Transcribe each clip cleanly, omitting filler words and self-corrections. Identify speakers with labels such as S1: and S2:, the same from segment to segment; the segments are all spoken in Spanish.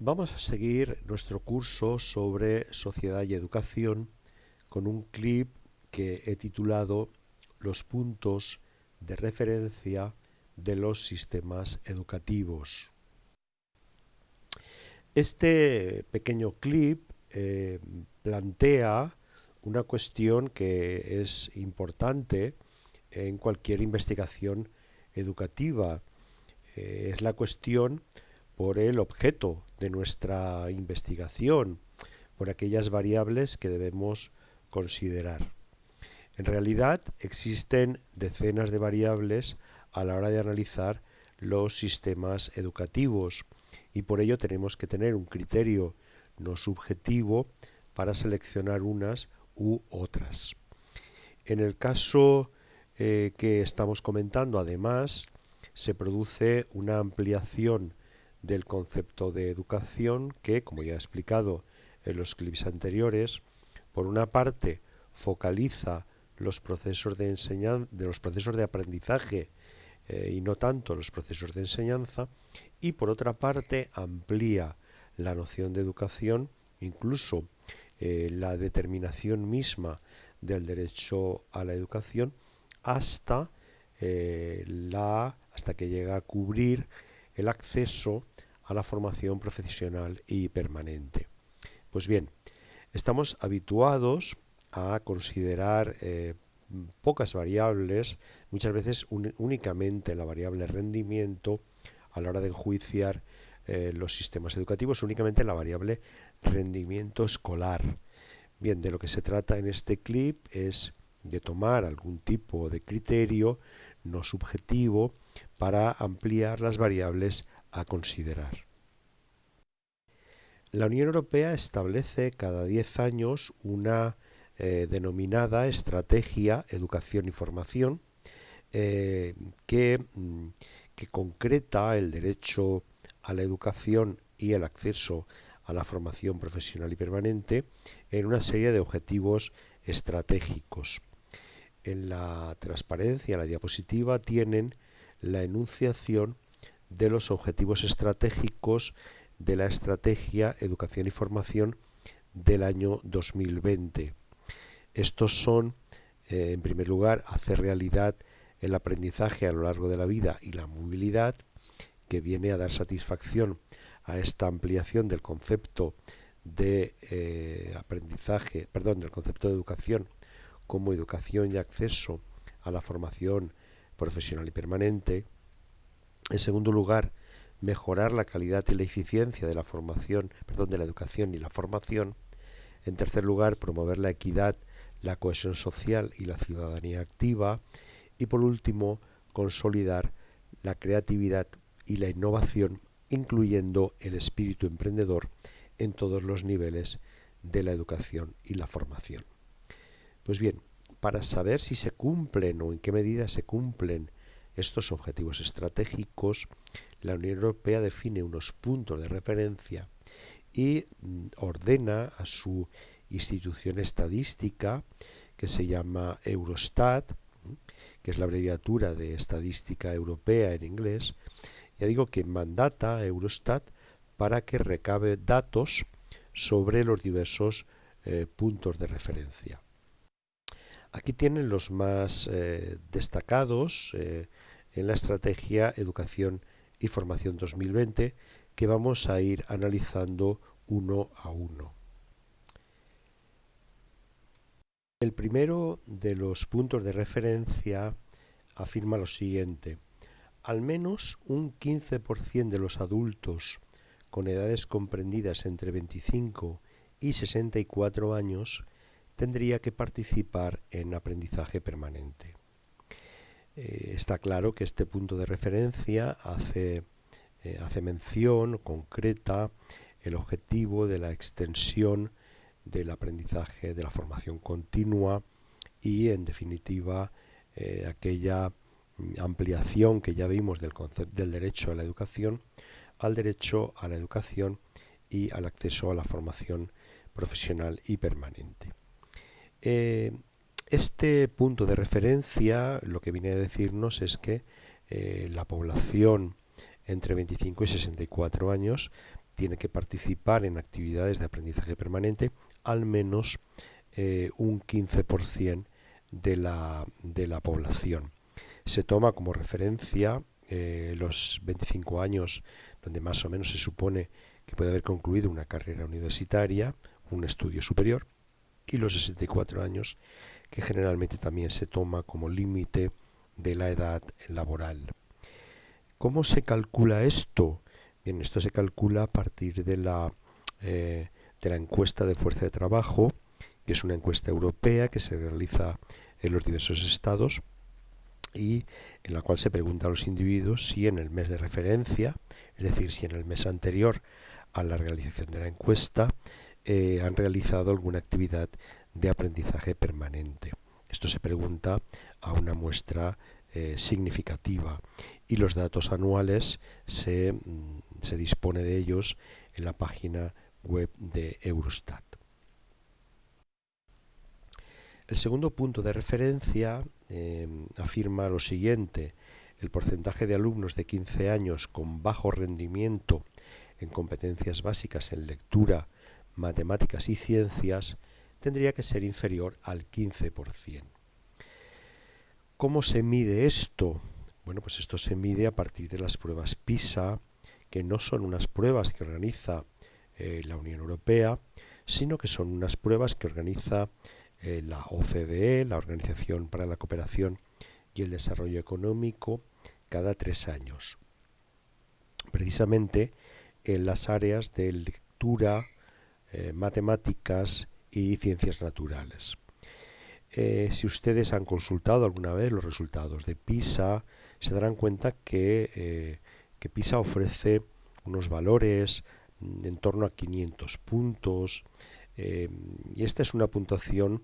S1: Vamos a seguir nuestro curso sobre sociedad y educación con un clip que he titulado Los puntos de referencia de los sistemas educativos. Este pequeño clip plantea una cuestión que es importante en cualquier investigación educativa. Es la cuestión por el objeto de nuestra investigación, por aquellas variables que debemos considerar. En realidad existen decenas de variables a la hora de analizar los sistemas educativos y por ello tenemos que tener un criterio no subjetivo para seleccionar unas u otras. En el caso que estamos comentando, además, se produce una ampliación del concepto de educación que, como ya he explicado en los clips anteriores, por una parte focaliza los procesos de los procesos de aprendizaje y no tanto los procesos de enseñanza, y por otra parte amplía la noción de educación, incluso la determinación misma del derecho a la educación, hasta que llega a cubrir el acceso a la formación profesional y permanente. Pues bien, estamos habituados a considerar pocas variables, muchas veces únicamente la variable rendimiento a la hora de enjuiciar los sistemas educativos, únicamente la variable rendimiento escolar. Bien, de lo que se trata en este clip es de tomar algún tipo de criterio no subjetivo para ampliar las variables a considerar. La Unión Europea establece cada 10 años una denominada Estrategia Educación y Formación que concreta el derecho a la educación y el acceso a la formación profesional y permanente en una serie de objetivos estratégicos. En la transparencia, la diapositiva, tienen la enunciación de los objetivos estratégicos de la Estrategia Educación y Formación del año 2020. Estos son, en primer lugar, hacer realidad el aprendizaje a lo largo de la vida y la movilidad, que viene a dar satisfacción a esta ampliación del concepto de del concepto de educación como educación y acceso a la formación profesional y permanente. En segundo lugar, mejorar la calidad y la eficiencia de la de la educación y la formación. En tercer lugar, promover la equidad, la cohesión social y la ciudadanía activa. Y por último, consolidar la creatividad y la innovación, incluyendo el espíritu emprendedor en todos los niveles de la educación y la formación. Pues bien, para saber si se cumplen o en qué medida se cumplen estos objetivos estratégicos, la Unión Europea define unos puntos de referencia y ordena a su institución estadística, que se llama Eurostat, que es la abreviatura de Estadística Europea en inglés. Ya digo que mandata a Eurostat para que recabe datos sobre los diversos puntos de referencia. Aquí tienen los más destacados en la Estrategia Educación y Formación 2020, que vamos a ir analizando uno a uno. El primero de los puntos de referencia afirma lo siguiente: al menos un 15% de los adultos con edades comprendidas entre 25 y 64 años tendría que participar en aprendizaje permanente. Está claro que este punto de referencia hace mención concreta el objetivo de la extensión del aprendizaje, de la formación continua y, en definitiva, aquella ampliación que ya vimos del derecho a la educación al derecho a la educación y al acceso a la formación profesional y permanente. Este punto de referencia lo que viene a decirnos es que la población entre 25 y 64 años tiene que participar en actividades de aprendizaje permanente al menos un 15% de la población. Se toma como referencia los 25 años donde más o menos se supone que puede haber concluido una carrera universitaria, un estudio superior, y los 64 años que generalmente también se toma como límite de la edad laboral. ¿Cómo se calcula esto? Bien, esto se calcula a partir de la encuesta de fuerza de trabajo, que es una encuesta europea que se realiza en los diversos estados y en la cual se pregunta a los individuos si en el mes de referencia, es decir, si en el mes anterior a la realización de la encuesta han realizado alguna actividad de aprendizaje permanente. Esto se pregunta a una muestra significativa y los datos anuales se dispone de ellos en la página web de Eurostat. El segundo punto de referencia afirma lo siguiente: el porcentaje de alumnos de 15 años con bajo rendimiento en competencias básicas en lectura, matemáticas y ciencias tendría que ser inferior al 15%. ¿Cómo se mide esto? Bueno, pues esto se mide a partir de las pruebas PISA, que no son unas pruebas que organiza la Unión Europea, sino que son unas pruebas que organiza la OCDE, la Organización para la Cooperación y el Desarrollo Económico, cada 3 años. Precisamente en las áreas de lectura, matemáticas y ciencias naturales. Si ustedes han consultado alguna vez los resultados de PISA, se darán cuenta que PISA ofrece unos valores en torno a 500 puntos, y esta es una puntuación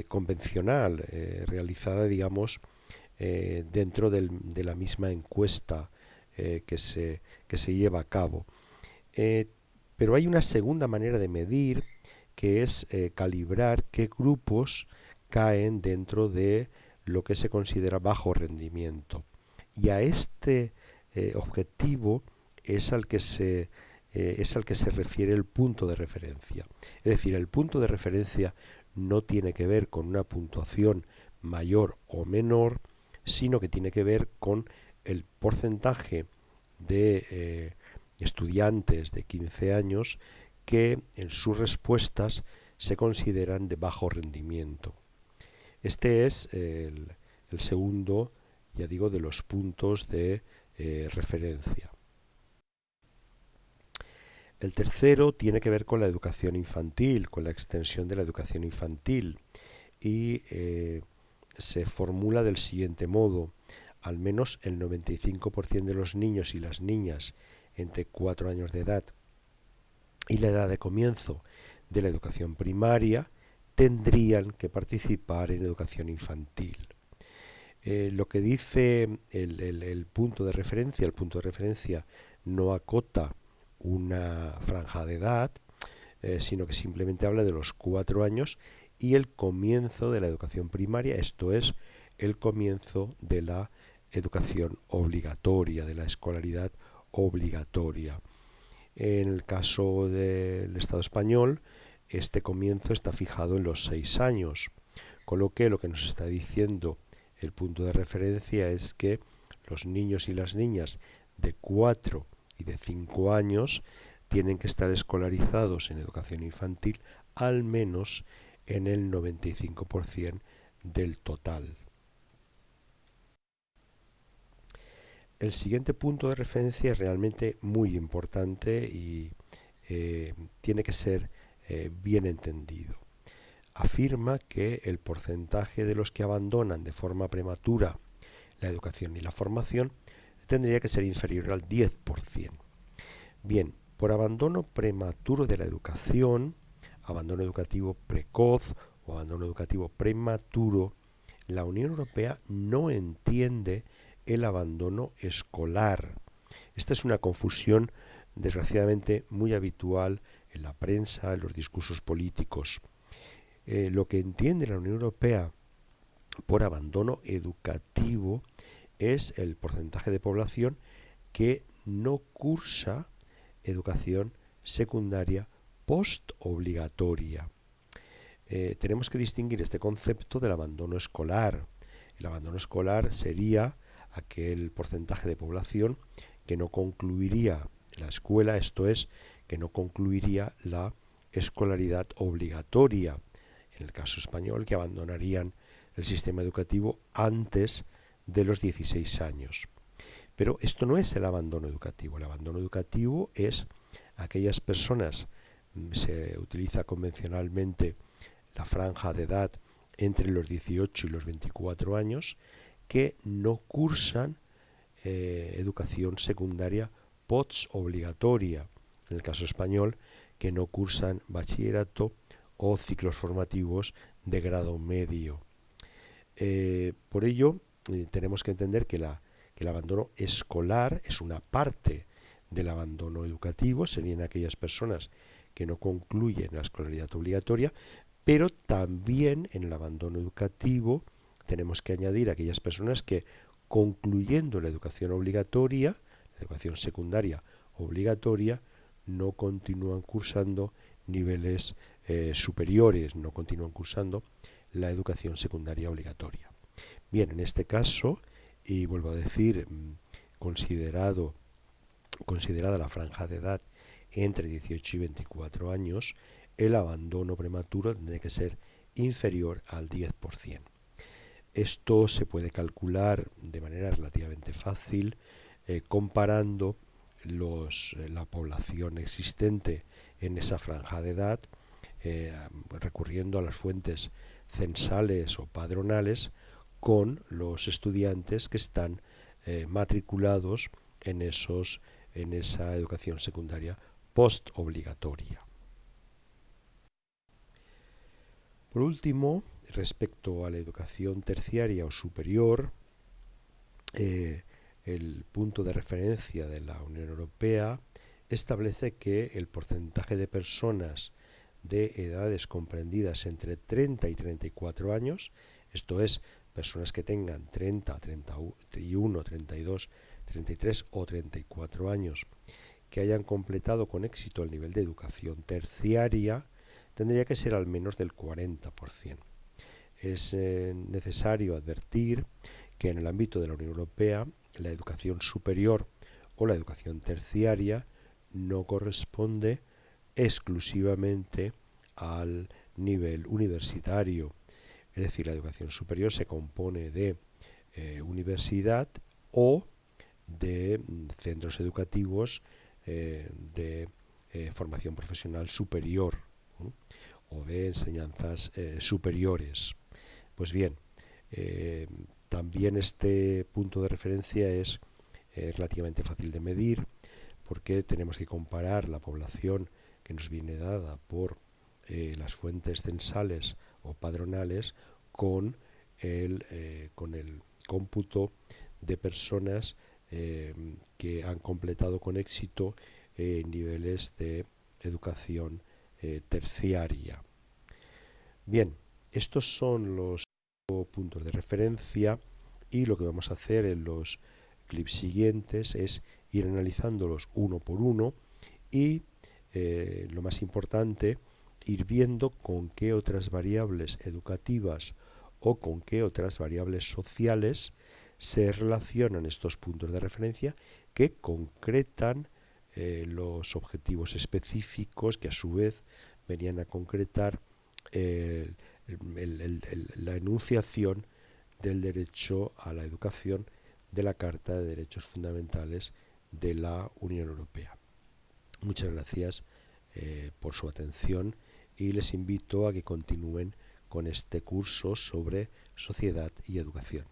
S1: convencional, realizada, digamos, dentro de la misma encuesta que se lleva a cabo. Pero hay una segunda manera de medir, que es calibrar qué grupos caen dentro de lo que se considera bajo rendimiento. Y a este objetivo es al que se refiere el punto de referencia. Es decir, el punto de referencia no tiene que ver con una puntuación mayor o menor, sino que tiene que ver con el porcentaje de estudiantes de 15 años que en sus respuestas se consideran de bajo rendimiento. Este es el segundo, ya digo, de los puntos de referencia. El tercero tiene que ver con la educación infantil, con la extensión de la educación infantil, y se formula del siguiente modo: al menos el 95% de los niños y las niñas entre 4 años de edad y la edad de comienzo de la educación primaria tendrían que participar en educación infantil. Lo que dice el punto de referencia no acota una franja de edad, sino que simplemente habla de los 4 años y el comienzo de la educación primaria, esto es, el comienzo de la educación obligatoria, de la escolaridad obligatoria. En el caso del Estado español, este comienzo está fijado en los 6 años, con lo que nos está diciendo el punto de referencia es que los niños y las niñas de 4 y de 5 años tienen que estar escolarizados en educación infantil al menos en el 95% del total. El siguiente punto de referencia es realmente muy importante y tiene que ser bien entendido. Afirma que el porcentaje de los que abandonan de forma prematura la educación y la formación tendría que ser inferior al 10%. Bien, por abandono prematuro de la educación, abandono educativo precoz o abandono educativo prematuro, la Unión Europea no entiende el abandono escolar. Esta es una confusión desgraciadamente muy habitual en la prensa, en los discursos políticos. Lo que entiende la Unión Europea por abandono educativo es el porcentaje de población que no cursa educación secundaria postobligatoria. Tenemos que distinguir este concepto del abandono escolar. El abandono escolar sería aquel porcentaje de población que no concluiría la escuela, esto es, que no concluiría la escolaridad obligatoria. En el caso español, que abandonarían el sistema educativo antes de los 16 años. Pero esto no es el abandono educativo. El abandono educativo es aquellas personas, se utiliza convencionalmente la franja de edad entre los 18 y los 24 años, que no cursan educación secundaria postobligatoria. En el caso español, que no cursan bachillerato o ciclos formativos de grado medio. Por ello, tenemos que entender que el abandono escolar es una parte del abandono educativo, serían aquellas personas que no concluyen la escolaridad obligatoria, pero también en el abandono educativo tenemos que añadir aquellas personas que, concluyendo la educación obligatoria, la educación secundaria obligatoria, no continúan cursando niveles superiores, no continúan cursando la educación secundaria obligatoria. Bien, en este caso, y vuelvo a decir, considerada la franja de edad entre 18 y 24 años, el abandono prematuro tendría que ser inferior al 10%. Esto se puede calcular de manera relativamente fácil comparando la población existente en esa franja de edad, recurriendo a las fuentes censales o padronales, con los estudiantes que están matriculados en esa educación secundaria postobligatoria. Por último, respecto a la educación terciaria o superior, el punto de referencia de la Unión Europea establece que el porcentaje de personas de edades comprendidas entre 30 y 34 años, esto es, personas que tengan 30, 31, 32, 33 o 34 años, que hayan completado con éxito el nivel de educación terciaria, tendría que ser al menos del 40%. Es necesario advertir que en el ámbito de la Unión Europea la educación superior o la educación terciaria no corresponde exclusivamente al nivel universitario. Es decir, la educación superior se compone de universidad o de centros educativos de formación profesional superior o de enseñanzas superiores. Pues bien, también este punto de referencia es relativamente fácil de medir, porque tenemos que comparar la población que nos viene dada por las fuentes censales o padronales con el cómputo de personas que han completado con éxito niveles de educación terciaria. Bien, estos son los puntos de referencia, y lo que vamos a hacer en los clips siguientes es ir analizándolos uno por uno y lo más importante, ir viendo con qué otras variables educativas o con qué otras variables sociales se relacionan estos puntos de referencia que concretan los objetivos específicos que a su vez venían a concretar la enunciación del derecho a la educación de la Carta de Derechos Fundamentales de la Unión Europea. Muchas gracias por su atención y les invito a que continúen con este curso sobre sociedad y educación.